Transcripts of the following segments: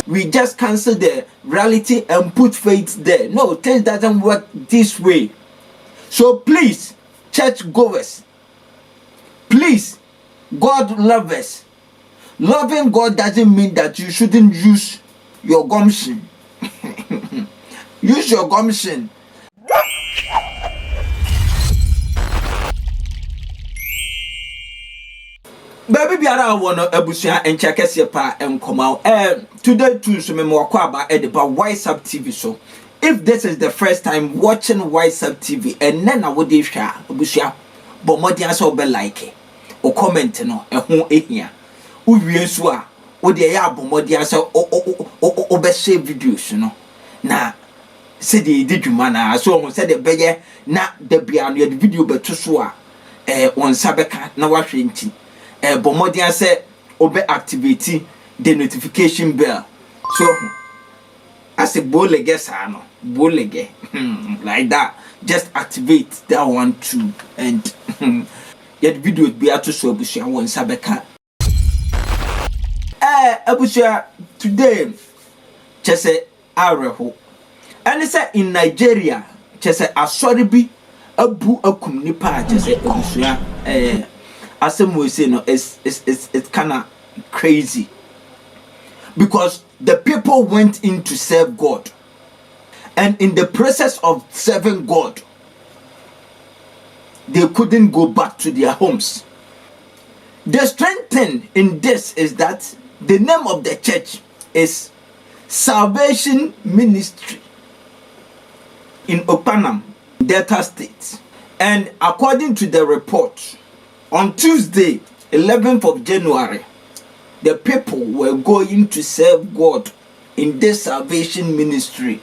We just cancel the reality and put faith there. No, things doesn't work this way. So please, church goers, please, God lovers, loving God doesn't mean that you shouldn't use your gumption. Use your gumption. Baby biara wono abusia enchakese pa enkoma. Today too so me mo kwa ba edeba WhatsApp TV so. If this is the first time watching WhatsApp TV and then I would hwa abusia but modi asa obe like o comment no ehun ehia. Wo wie so a wo de ya abomodi asa obe share videos no. Na se de didwuma na so ho se de beye na da bia no de video beto so a on sabeka na wahwe nti Bomodian said, "Obe activate the notification bell." So, as a bowlege, bowlege, like that, just activate that one too, and yet video be out to show Abusia one sabeka. Abusia today, just say Areho, and it's in Nigeria, just say Asoribi, Abu Akum Nipa, just say Abusia, as some will say, no, it's kind of crazy because the people went in to serve God, and in the process of serving God, they couldn't go back to their homes. The strength in this is that the name of the church is Salvation Ministry in Opanam, Delta State, and according to the report, on Tuesday, 11th of January, the people were going to serve God in this salvation ministry.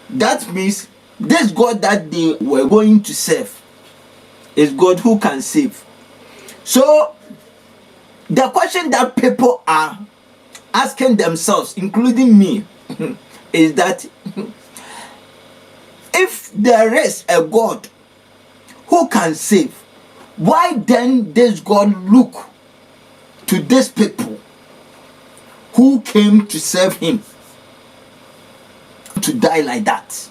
That means this God that they were going to serve is God who can save. So, the question that people are asking themselves, including me, is that if there is a God who can save, why then does God look to these people who came to serve him to die like that?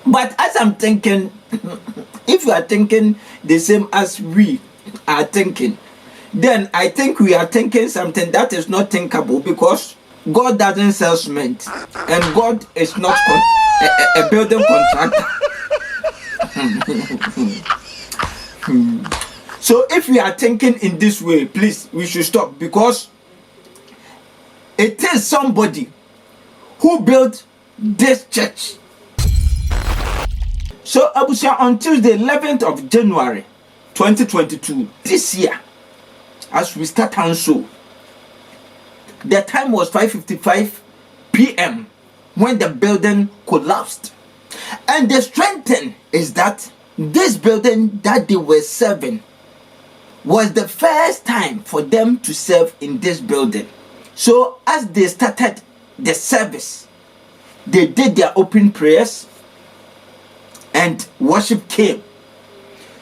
But as I'm thinking, if you are thinking the same as we are thinking, then I think we are thinking something that is not thinkable, because God doesn't sell cement and God is not a building contractor. So if we are thinking in this way, please, we should stop, because it is somebody who built this church. So Abusia, on Tuesday 11th of January 2022, this year, as we start and show, the time was 5:55 p.m. when the building collapsed. And the strength is that this building that they were serving was the first time for them to serve in this building. So as they started the service, they did their open prayers and worship came.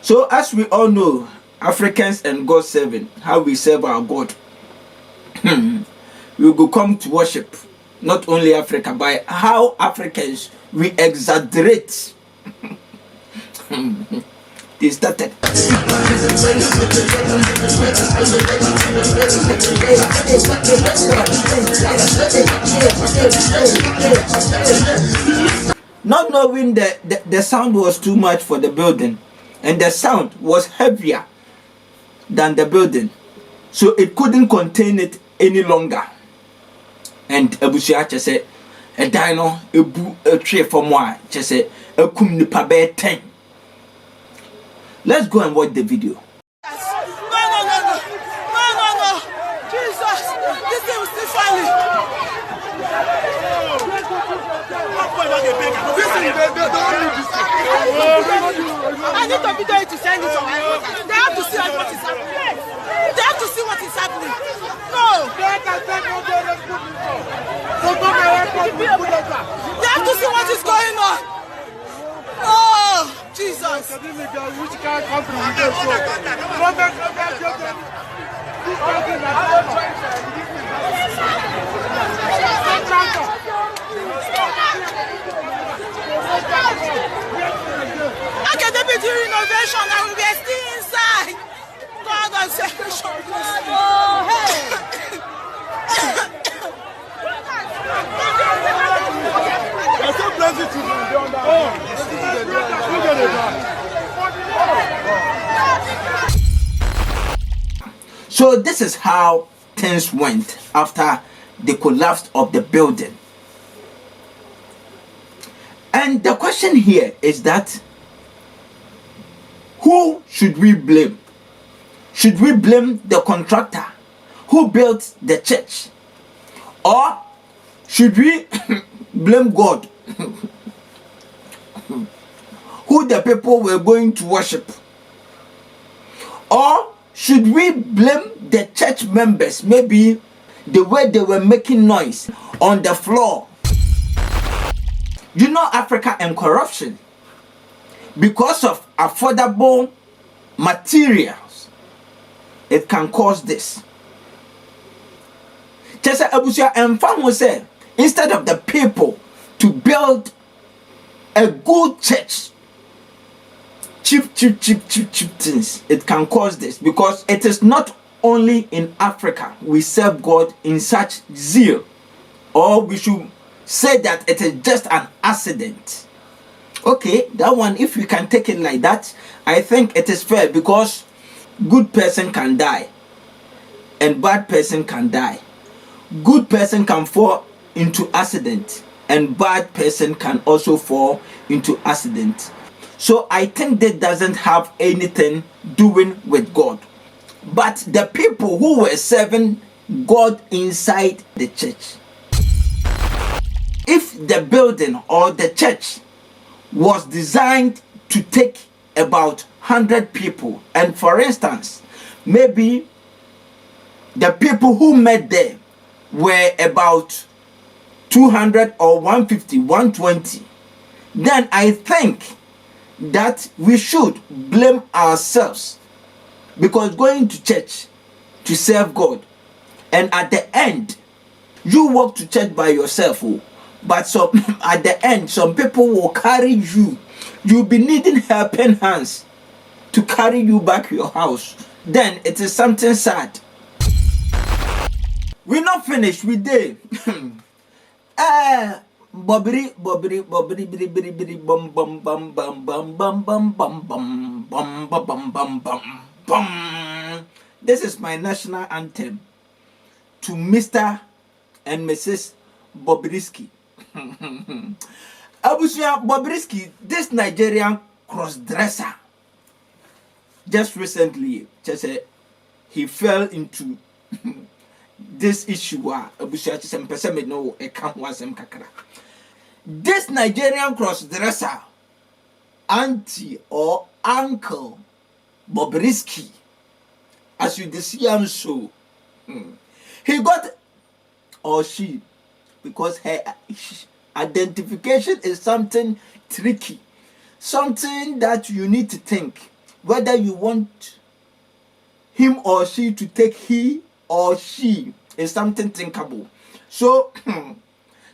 So as we all know, Africans and God serving, how we serve our God, we will come to worship. Not only Africa, but how Africans, we exaggerate. They started. Not knowing that the sound was too much for the building, and the sound was heavier than the building, so it couldn't contain it any longer. And Abusia said, a dino, a tree for moi, just say, a kum nipa be 10. Let's go and watch the video. No. Jesus, this thing was still funny. I need to be there to send it on. They have to see what is happening. They have to see what is happening. No. They have to see what is going on. Oh, Jesus. Which can't come from the Okay, they be doing innovation and we are still inside. God of salvation. Oh, hey. There's so plenty to do. So this is how things went after the collapse of the building. And the question here is that who should we blame? Should we blame the contractor who built the church? Or should we blame God who the people were going to worship? Or should we blame the church members, maybe the way they were making noise on the floor? You know, Africa and corruption, because of affordable materials, it can cause this. Chesa Abusia and Famu say, instead of the people to build a good church, cheap things, it can cause this, because it is not only in Africa we serve God in such zeal, or we should say that it is just an accident. Okay, that one, if we can take it like that, I think it is fair, because good person can die and bad person can die. Good person can fall into accident and bad person can also fall into accident. So I think that doesn't have anything doing with God, but the people who were serving God inside the church. If the building or the church was designed to take about 100 people, and for instance, maybe the people who met there were about 200 or 150, 120, then I think that we should blame ourselves, because going to church to serve God, and at the end you walk to church by yourself, but so at the end some people will carry you. You'll be needing helping hands to carry you back to your house. Then it is something sad. We're not finished with day. Bobri bum bum bum bum bum bum bum bum bum bum bum bum bum bum. This is my national anthem to Mr. and Mrs. Bobrisky. Abusia Bobrisky, this Nigerian cross-dresser, just recently, he fell into this issue. This Nigerian cross-dresser, auntie or uncle Bobrisky, as you see him so, he got, or she, because her identification is something tricky, something that you need to think whether you want him or she to take he or she is something thinkable. So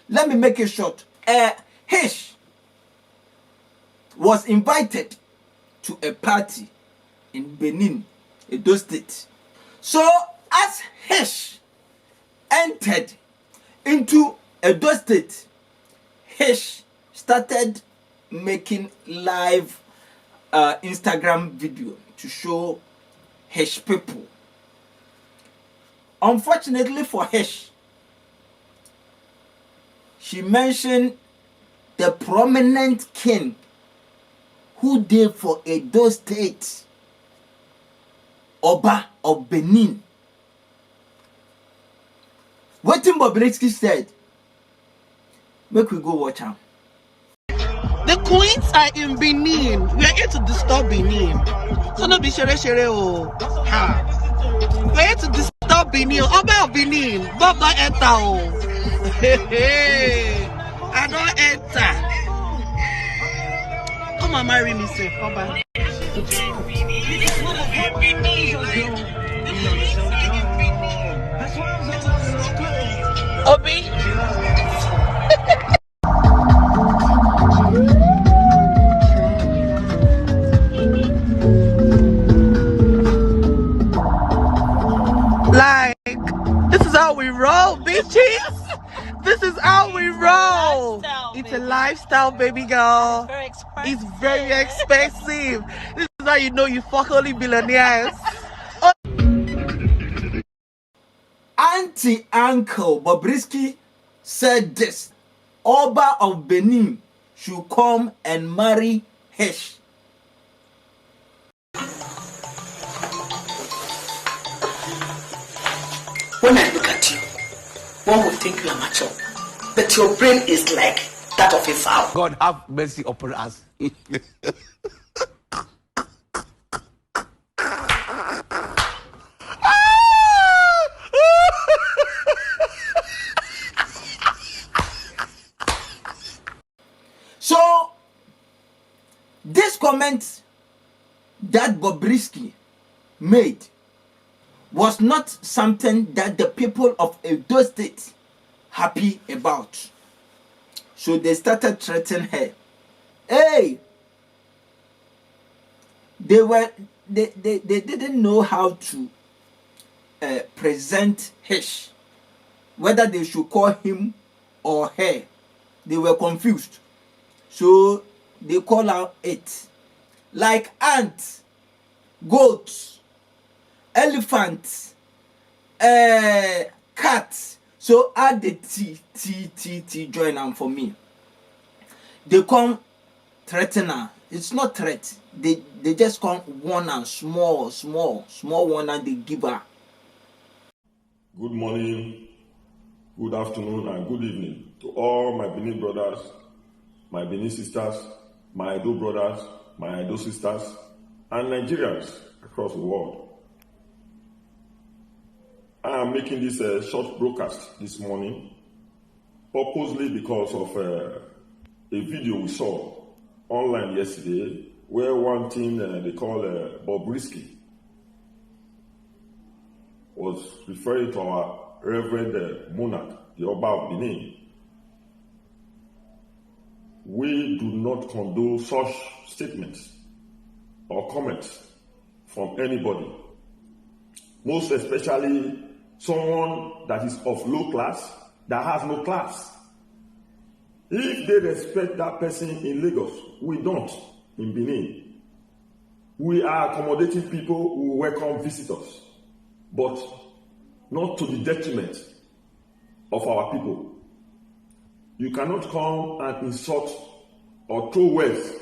let me make it short. Hish was invited to a party in Benin, Edo State. So as Hish entered into Edo State, Hish started making live Instagram video to show Hish people. Unfortunately for Hish, she mentioned the prominent king who did for Edo State, Oba of Benin. What Bobrisky said, make we go watch him. The queens are in Benin. We are here to disturb Benin. So no be shere oh. Ha. We are here to disturb Benin. Oba of Benin. Bob don't enter oh. I don't enter. Come and marry me, safe. Oba. Obi. Like, this is how we roll, bitches. This is how we roll. It's a lifestyle, baby girl. It's very expensive. This is how you know you fuck only billionaires. Auntie Uncle Bobrisky said this: Oba of Benin should come and marry Hesh. When I look at you, one would think you are mature, but your brain is like that of a fowl. God have mercy upon us. So, this comment that Bobrisky made was not something that the people of Edo State happy about. So they started threatening her. Hey, they didn't know how to present Hesh, whether they should call him or her. They were confused. So they call out it like ant, goat, elephant, cat. So add the T join them for me. They come threaten her. It's not threat. They just come one and small one and they give her. Good morning, good afternoon, and good evening to all my Benin brothers, my Benin sisters, my Edo brothers, my Edo sisters, and Nigerians across the world. I am making this short broadcast this morning purposely because of a video we saw online yesterday where one thing they call Bobrisky was referring to our Reverend Monarch, the Oba of Benin. We do not condone such statements or comments from anybody, most especially someone that is of low class, that has no class. If they respect that person in Lagos, we don't in Benin. We are accommodating people who welcome visitors, but not to the detriment of our people. You cannot come and insult or throw words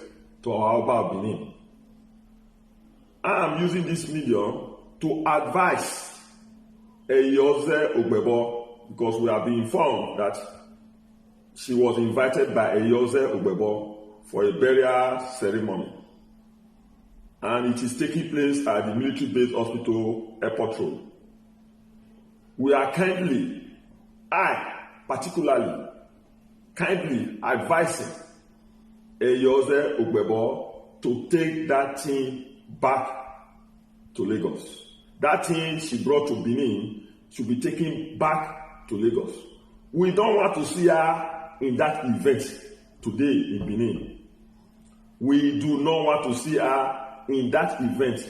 to our Oba of Benin. I am using this medium to advise Eyoze Ogbebo, because we have been informed that she was invited by Eyoze Ogbebo for a burial ceremony, and it is taking place at the military base hospital airport road. We are particularly kindly advising Eyoze Ogbebo to take that thing back to Lagos. That thing she brought to Benin should be taken back to Lagos. We don't want to see her in that event today in Benin. We do not want to see her in that event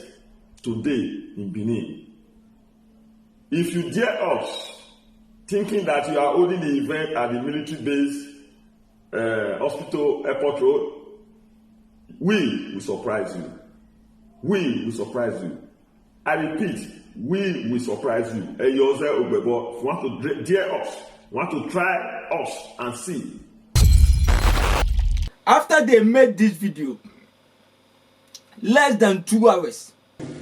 today in Benin. If you dare us, thinking that you are holding the event at the military base hospital airport road, we will surprise you. We will surprise you. I repeat, we will surprise you. Eyoze Ogbebo, if you want to dare us, you want to try us and see. After they made this video, less than 2 hours,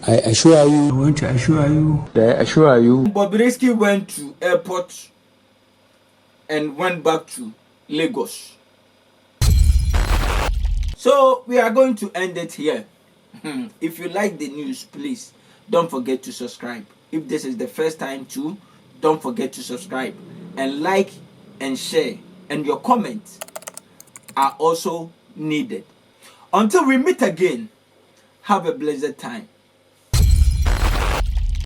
I assure you. I want to assure you. I assure you. Bobrisky went to airport and went back to Lagos. So we are going to end it here. If you like the news, please don't forget to subscribe. If this is the first time too, don't forget to subscribe and like and share, and your comments are also needed. Until we meet again, have a blessed time.